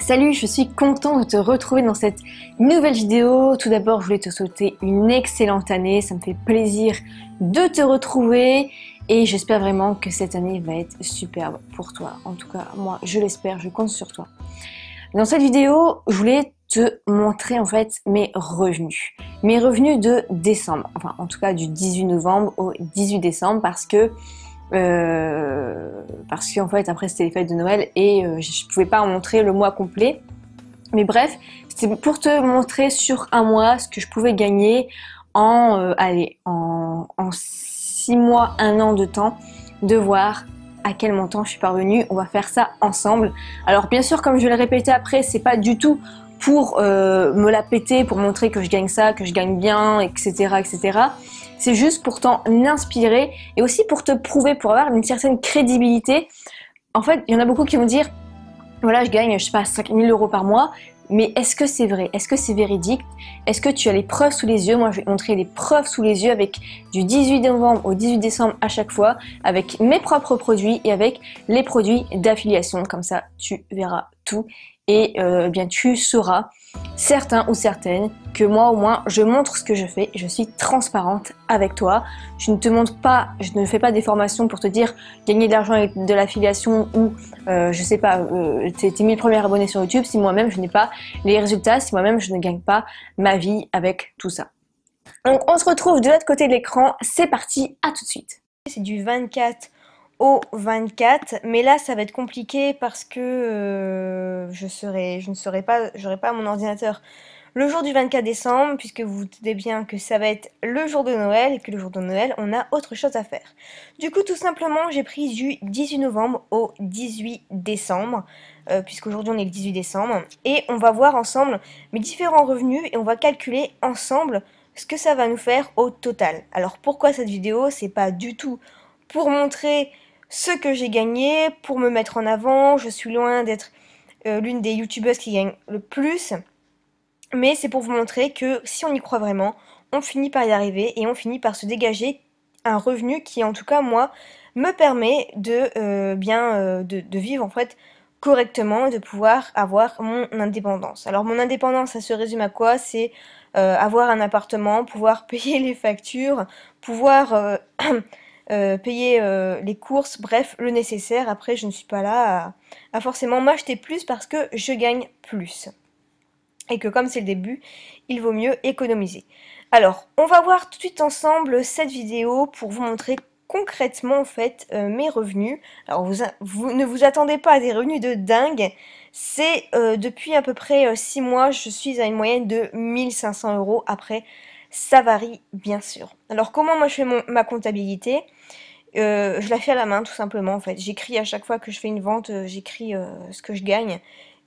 Salut, je suis contente de te retrouver dans cette nouvelle vidéo. Tout d'abord, je voulais te souhaiter une excellente année. Ça me fait plaisir de te retrouver et j'espère vraiment que cette année va être superbe pour toi. En tout cas, moi, je l'espère, je compte sur toi. Dans cette vidéo, je voulais te montrer en fait mes revenus. Mes revenus de décembre, enfin en tout cas du 18 novembre au 18 décembre parce qu'en fait après c'était les fêtes de Noël et je pouvais pas en montrer le mois complet. Mais bref, c'était pour te montrer sur un mois ce que je pouvais gagner en 6 mois, 1 an de temps, de voir à quel montant je suis parvenue. On va faire ça ensemble. Alors bien sûr, comme je vais le répéter après, c'est pas du tout pour me la péter, pour montrer que je gagne ça, que je gagne bien, etc. etc. C'est juste pour t'en inspirer et aussi pour te prouver, pour avoir une certaine crédibilité. En fait, il y en a beaucoup qui vont dire, voilà, je gagne, je sais pas, 5 000 € par mois, mais est-ce que c'est vrai? Est-ce que c'est véridique? Est-ce que tu as les preuves sous les yeux? Moi, je vais te montrer les preuves sous les yeux avec du 18 novembre au 18 décembre à chaque fois, avec mes propres produits et avec les produits d'affiliation. Comme ça, tu verras tout et bien tu sauras, certains ou certaines, que moi au moins je montre ce que je fais et je suis transparente avec toi. Je ne te montre pas, je ne fais pas des formations pour te dire gagner de l'argent avec de l'affiliation ou je sais pas, tes 1000 premiers abonnés sur YouTube si moi-même je n'ai pas les résultats, si moi-même je ne gagne pas ma vie avec tout ça. Donc on se retrouve de l'autre côté de l'écran, c'est parti, à tout de suite. C'est du 24 au 24, mais là ça va être compliqué parce que j'aurai pas mon ordinateur le jour du 24 décembre, puisque vous vous doutez bien que ça va être le jour de Noël, et que le jour de Noël, on a autre chose à faire. Du coup, tout simplement, j'ai pris du 18 novembre au 18 décembre, puisqu'aujourd'hui on est le 18 décembre, et on va voir ensemble mes différents revenus, et on va calculer ensemble ce que ça va nous faire au total. Alors pourquoi cette vidéo? C'est pas du tout pour montrer ce que j'ai gagné, pour me mettre en avant, je suis loin d'être l'une des youtubeuses qui gagne le plus, mais c'est pour vous montrer que si on y croit vraiment, on finit par y arriver et on finit par se dégager un revenu qui, en tout cas moi, me permet de vivre en fait correctement, de pouvoir avoir mon indépendance. Alors mon indépendance, ça se résume à quoi? C'est avoir un appartement, pouvoir payer les factures, pouvoir payer les courses, bref, le nécessaire. Après, je ne suis pas là à forcément m'acheter plus parce que je gagne plus. Et que comme c'est le début, il vaut mieux économiser. Alors, on va voir tout de suite ensemble cette vidéo pour vous montrer concrètement en fait mes revenus. Alors vous ne vous attendez pas à des revenus de dingue. C'est depuis à peu près 6 mois, je suis à une moyenne de 1500 €. Après, ça varie bien sûr. Alors comment moi je fais ma comptabilité? Je la fais à la main tout simplement en fait. J'écris à chaque fois que je fais une vente, j'écris ce que je gagne.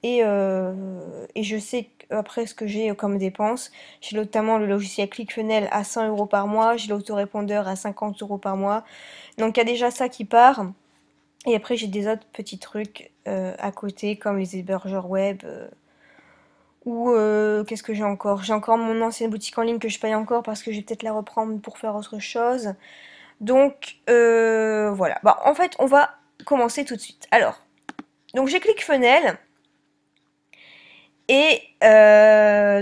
Et je sais après ce que j'ai comme dépenses. J'ai notamment le logiciel ClickFunnels à 100 € par mois, j'ai l'autorépondeur à 50 € par mois. Donc il y a déjà ça qui part. Et après j'ai des autres petits trucs à côté comme les hébergeurs web. Ou qu'est-ce que j'ai encore? J'ai encore mon ancienne boutique en ligne que je paye encore parce que je vais peut-être la reprendre pour faire autre chose. Donc voilà. Bah, en fait on va commencer tout de suite. Alors, donc j'ai ClickFunnels. Et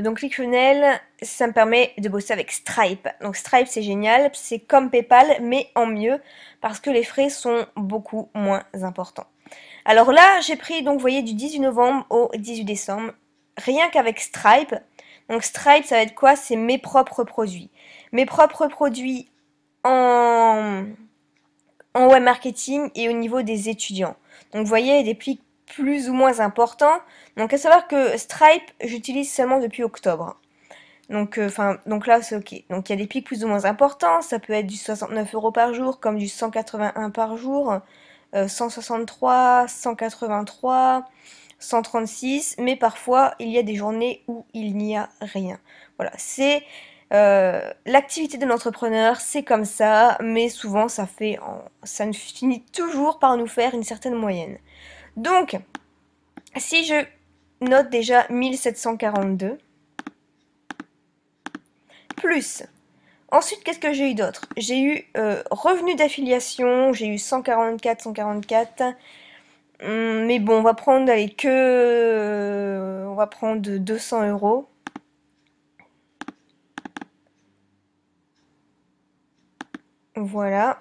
donc ClickFunnels, ça me permet de bosser avec Stripe. Donc Stripe c'est génial, c'est comme PayPal mais en mieux parce que les frais sont beaucoup moins importants. Alors là j'ai pris donc vous voyez du 18 novembre au 18 décembre, rien qu'avec Stripe. Donc Stripe ça va être quoi? C'est mes propres produits. Mes propres produits en web marketing et au niveau des étudiants. Donc vous voyez des plis plus ou moins important. Donc à savoir que Stripe, j'utilise seulement depuis octobre. Donc donc là c'est ok. Donc il y a des pics plus ou moins importants. Ça peut être du 69 € par jour, comme du 181 par jour, 163, 183, 136. Mais parfois il y a des journées où il n'y a rien. Voilà, c'est l'activité de l'entrepreneur, c'est comme ça. Mais souvent ça finit toujours par nous faire une certaine moyenne. Donc, si je note déjà 1742, plus, ensuite qu'est-ce que j'ai eu d'autre? J'ai eu revenu d'affiliation, j'ai eu 144, Mais bon, on va prendre, allez, on va prendre 200 euros. Voilà.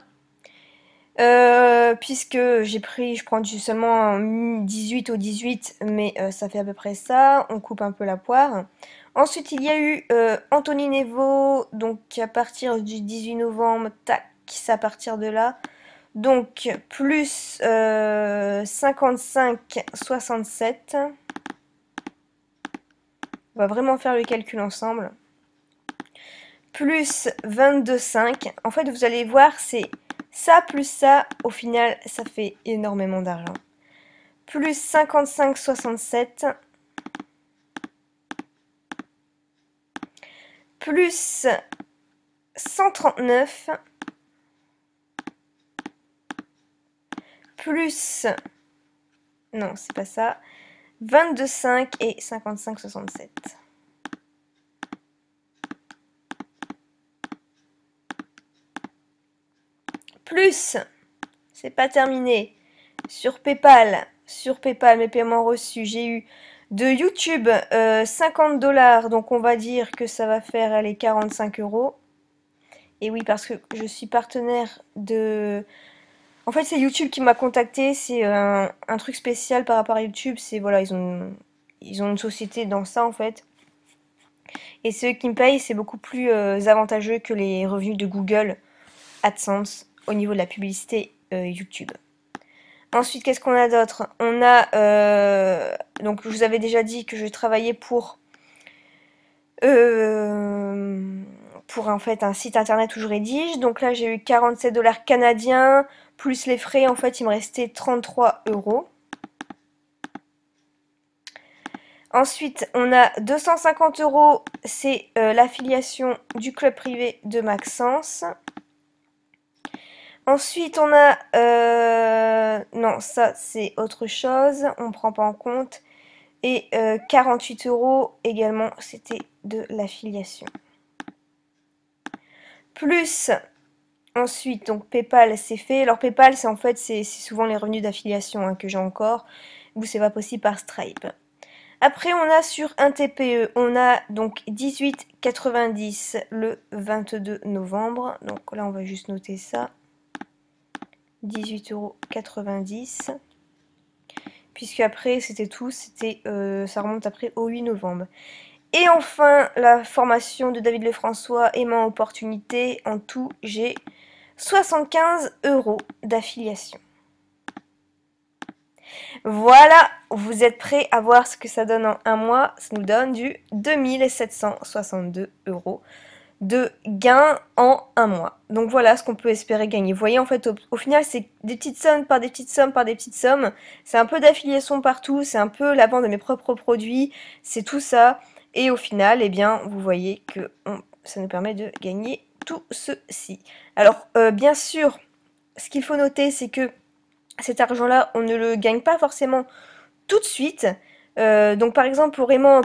Puisque je prends seulement 18 au 18, mais ça fait à peu près ça. On coupe un peu la poire. Ensuite, il y a eu Anthony Nevo, donc à partir du 18 novembre, tac, c'est à partir de là. Donc, plus 55,67. On va vraiment faire le calcul ensemble. Plus 22,5. En fait, vous allez voir, c'est ça plus ça. Au final, ça fait énormément d'argent. Plus 55,67. Plus 139. Plus... Non, c'est pas ça. 22,5 et 55,67. Plus, c'est pas terminé, sur PayPal, mes paiements reçus, j'ai eu de YouTube 50 $, donc on va dire que ça va faire aller 45 euros. Et oui, parce que je suis partenaire de... En fait, c'est YouTube qui m'a contacté, c'est un truc spécial par rapport à YouTube, c'est voilà, ils ont une société dans ça en fait. Et ceux qui me payent, c'est beaucoup plus avantageux que les revenus de Google AdSense au niveau de la publicité YouTube. Ensuite, qu'est-ce qu'on a d'autre? On a... donc, je vous avais déjà dit que je travaillais pour en fait un site internet où je rédige. Donc là, j'ai eu 47 $ canadiens, plus les frais. En fait, il me restait 33 euros. Ensuite, on a 250 euros, c'est l'affiliation du club privé de Maxence. Ensuite, on a... non, ça, c'est autre chose. On ne prend pas en compte. Et 48 euros également, c'était de l'affiliation. Plus, ensuite, donc PayPal, c'est fait. Alors PayPal, c'est en fait, c'est souvent les revenus d'affiliation que j'ai encore. Ou c'est pas possible par Stripe. Après, on a sur un TPE, on a donc 18,90 le 22 novembre. Donc là, on va juste noter ça. 18,90 €. Puisque après, c'était tout. Ça remonte après au 8 novembre. Et enfin, la formation de David Lefrançois, aimant opportunité. En tout, j'ai 75 € d'affiliation. Voilà, vous êtes prêts à voir ce que ça donne en un mois. Ça nous donne du 2762 € de gain en un mois. Donc voilà ce qu'on peut espérer gagner. Vous voyez, en fait, au final, c'est des petites sommes par des petites sommes par des petites sommes. C'est un peu d'affiliation partout, c'est un peu la vente de mes propres produits, c'est tout ça. Et au final, eh bien, vous voyez que ça nous permet de gagner tout ceci. Alors, bien sûr, ce qu'il faut noter, c'est que cet argent-là, on ne le gagne pas forcément tout de suite. Donc par exemple, pour aimant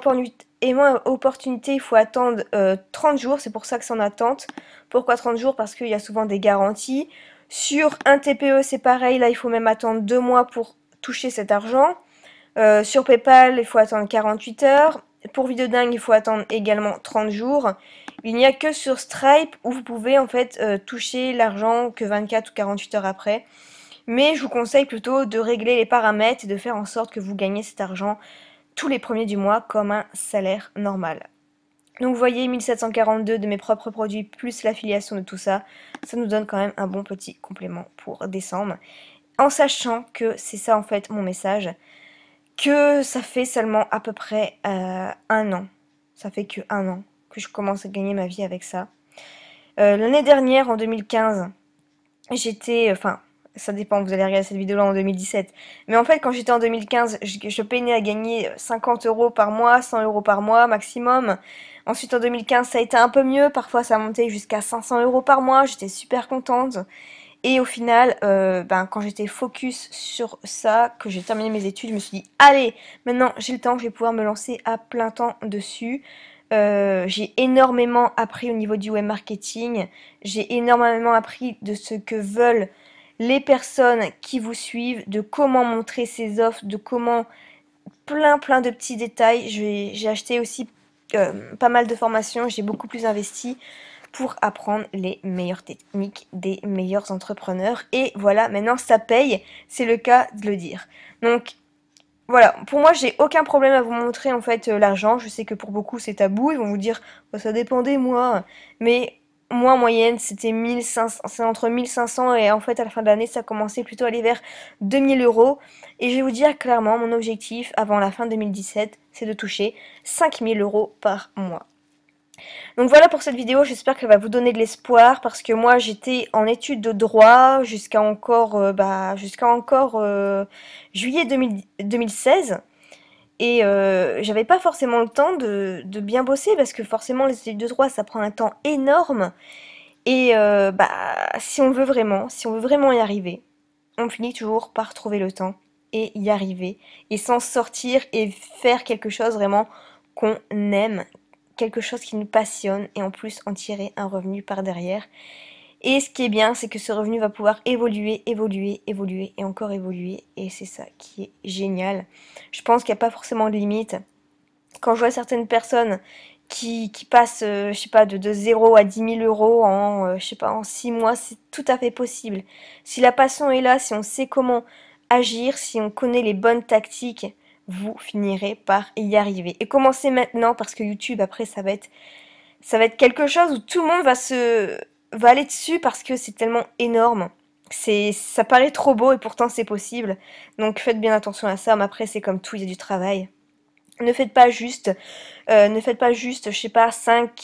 opportunité, il faut attendre 30 jours. C'est pour ça que c'est en attente. Pourquoi 30 jours? Parce qu'il y a souvent des garanties. Sur un TPE, c'est pareil. Là, il faut même attendre 2 mois pour toucher cet argent. Sur PayPal, il faut attendre 48 heures. Pour Videodingue, il faut attendre également 30 jours. Il n'y a que sur Stripe où vous pouvez en fait toucher l'argent que 24 ou 48 heures après. Mais je vous conseille plutôt de régler les paramètres et de faire en sorte que vous gagnez cet argent tous les premiers du mois comme un salaire normal. Donc vous voyez, 1742 de mes propres produits plus l'affiliation de tout ça, ça nous donne quand même un bon petit complément pour décembre. En sachant que c'est ça en fait mon message, que ça fait seulement à peu près un an, ça fait que un an que je commence à gagner ma vie avec ça. L'année dernière, en 2015, ça dépend, vous allez regarder cette vidéo là en 2017. Mais en fait, quand j'étais en 2015, je peinais à gagner 50 € par mois, 100 € par mois maximum. Ensuite, en 2015, ça a été un peu mieux. Parfois, ça a monté jusqu'à 500 € par mois. J'étais super contente. Et au final, quand j'étais focus sur ça, que j'ai terminé mes études, je me suis dit, allez, maintenant j'ai le temps, je vais pouvoir me lancer à plein temps dessus. J'ai énormément appris au niveau du web marketing. J'ai énormément appris de ce que veulent les personnes qui vous suivent, de comment montrer ses offres, de comment plein de petits détails. J'ai acheté aussi pas mal de formations, j'ai beaucoup plus investi pour apprendre les meilleures techniques des meilleurs entrepreneurs. Et voilà, maintenant ça paye, c'est le cas de le dire. Donc voilà, pour moi j'ai aucun problème à vous montrer en fait l'argent. Je sais que pour beaucoup c'est tabou, ils vont vous dire bah, ça dépendait moi, mais moi en moyenne c'était 1500, c'est entre 1500 et en fait à la fin de l'année ça commençait plutôt à aller vers 2000 euros. Et je vais vous dire clairement mon objectif avant la fin 2017 c'est de toucher 5000 euros par mois. Donc voilà pour cette vidéo, j'espère qu'elle va vous donner de l'espoir parce que moi j'étais en études de droit jusqu'à encore, juillet 2016 et j'avais pas forcément le temps de bien bosser parce que forcément les études de droit ça prend un temps énorme et si on veut vraiment y arriver, on finit toujours par trouver le temps et y arriver et s'en sortir et faire quelque chose vraiment qu'on aime, quelque chose qui nous passionne et en plus en tirer un revenu par derrière. Et ce qui est bien, c'est que ce revenu va pouvoir évoluer et encore évoluer et c'est ça qui est génial. Je pense qu'il n'y a pas forcément de limite. Quand je vois certaines personnes qui passent, je sais pas, de 0 à 10 000 euros en, je sais pas, en 6 mois, c'est tout à fait possible. Si la passion est là, si on sait comment agir, si on connaît les bonnes tactiques, vous finirez par y arriver. Et commencez maintenant parce que YouTube après ça va être quelque chose où tout le monde va aller dessus parce que c'est tellement énorme. Ça paraît trop beau et pourtant c'est possible. Donc faites bien attention à ça, mais après c'est comme tout, il y a du travail. Ne faites pas juste, je sais pas, 5,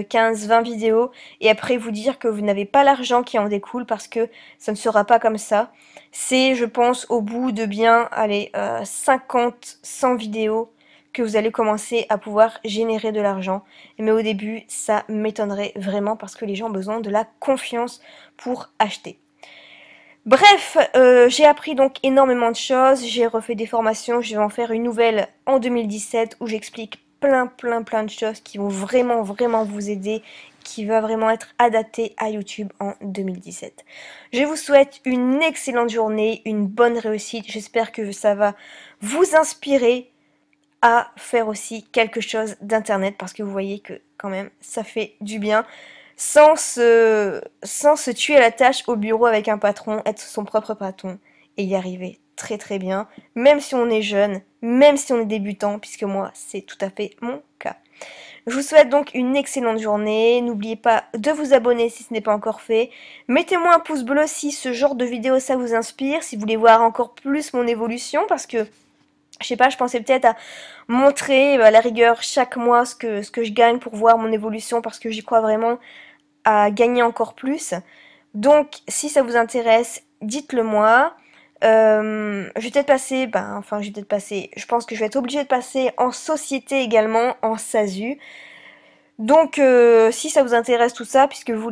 15, 20 vidéos et après vous dire que vous n'avez pas l'argent qui en découle parce que ça ne sera pas comme ça. C'est, je pense, au bout de bien, allez, 50, 100 vidéos que vous allez commencer à pouvoir générer de l'argent. Mais au début, ça m'étonnerait vraiment parce que les gens ont besoin de la confiance pour acheter. Bref, j'ai appris donc énormément de choses, j'ai refait des formations, je vais en faire une nouvelle en 2017 où j'explique plein de choses qui vont vraiment vous aider, qui va vraiment être adapté à YouTube en 2017. Je vous souhaite une excellente journée, une bonne réussite, j'espère que ça va vous inspirer à faire aussi quelque chose d'internet parce que vous voyez que quand même ça fait du bien. Sans se tuer à la tâche au bureau avec un patron, être son propre patron et y arriver très bien, même si on est jeune, même si on est débutant, puisque moi c'est tout à fait mon cas. Je vous souhaite donc une excellente journée, n'oubliez pas de vous abonner si ce n'est pas encore fait, mettez-moi un pouce bleu si ce genre de vidéo ça vous inspire, si vous voulez voir encore plus mon évolution, parce que je sais pas, je pensais peut-être à montrer à la rigueur chaque mois ce que je gagne pour voir mon évolution parce que j'y crois vraiment à gagner encore plus. Donc si ça vous intéresse, dites-le moi. Je vais peut-être passer, je pense que je vais être obligée de passer en société également, en SASU. Donc si ça vous intéresse tout ça, puisque vous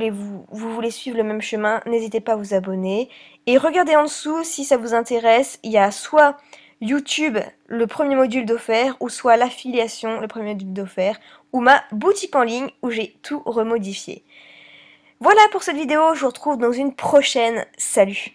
voulez suivre le même chemin, n'hésitez pas à vous abonner. Et regardez en dessous, si ça vous intéresse, il y a soit YouTube, le premier module d'offert, ou soit l'affiliation, le premier module d'offert, ou ma boutique en ligne où j'ai tout remodifié. Voilà pour cette vidéo, je vous retrouve dans une prochaine. Salut!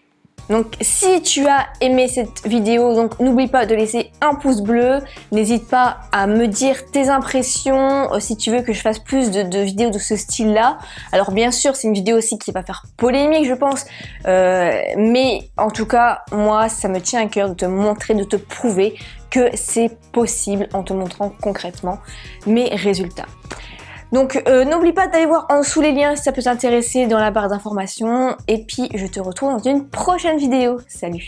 Donc si tu as aimé cette vidéo, donc n'oublie pas de laisser un pouce bleu, n'hésite pas à me dire tes impressions, si tu veux que je fasse plus de vidéos de ce style là. Alors bien sûr c'est une vidéo aussi qui va faire polémique je pense, mais en tout cas moi ça me tient à cœur de te montrer, de te prouver que c'est possible en te montrant concrètement mes résultats. Donc n'oublie pas d'aller voir en dessous les liens si ça peut t'intéresser dans la barre d'informations. Et puis je te retrouve dans une prochaine vidéo. Salut!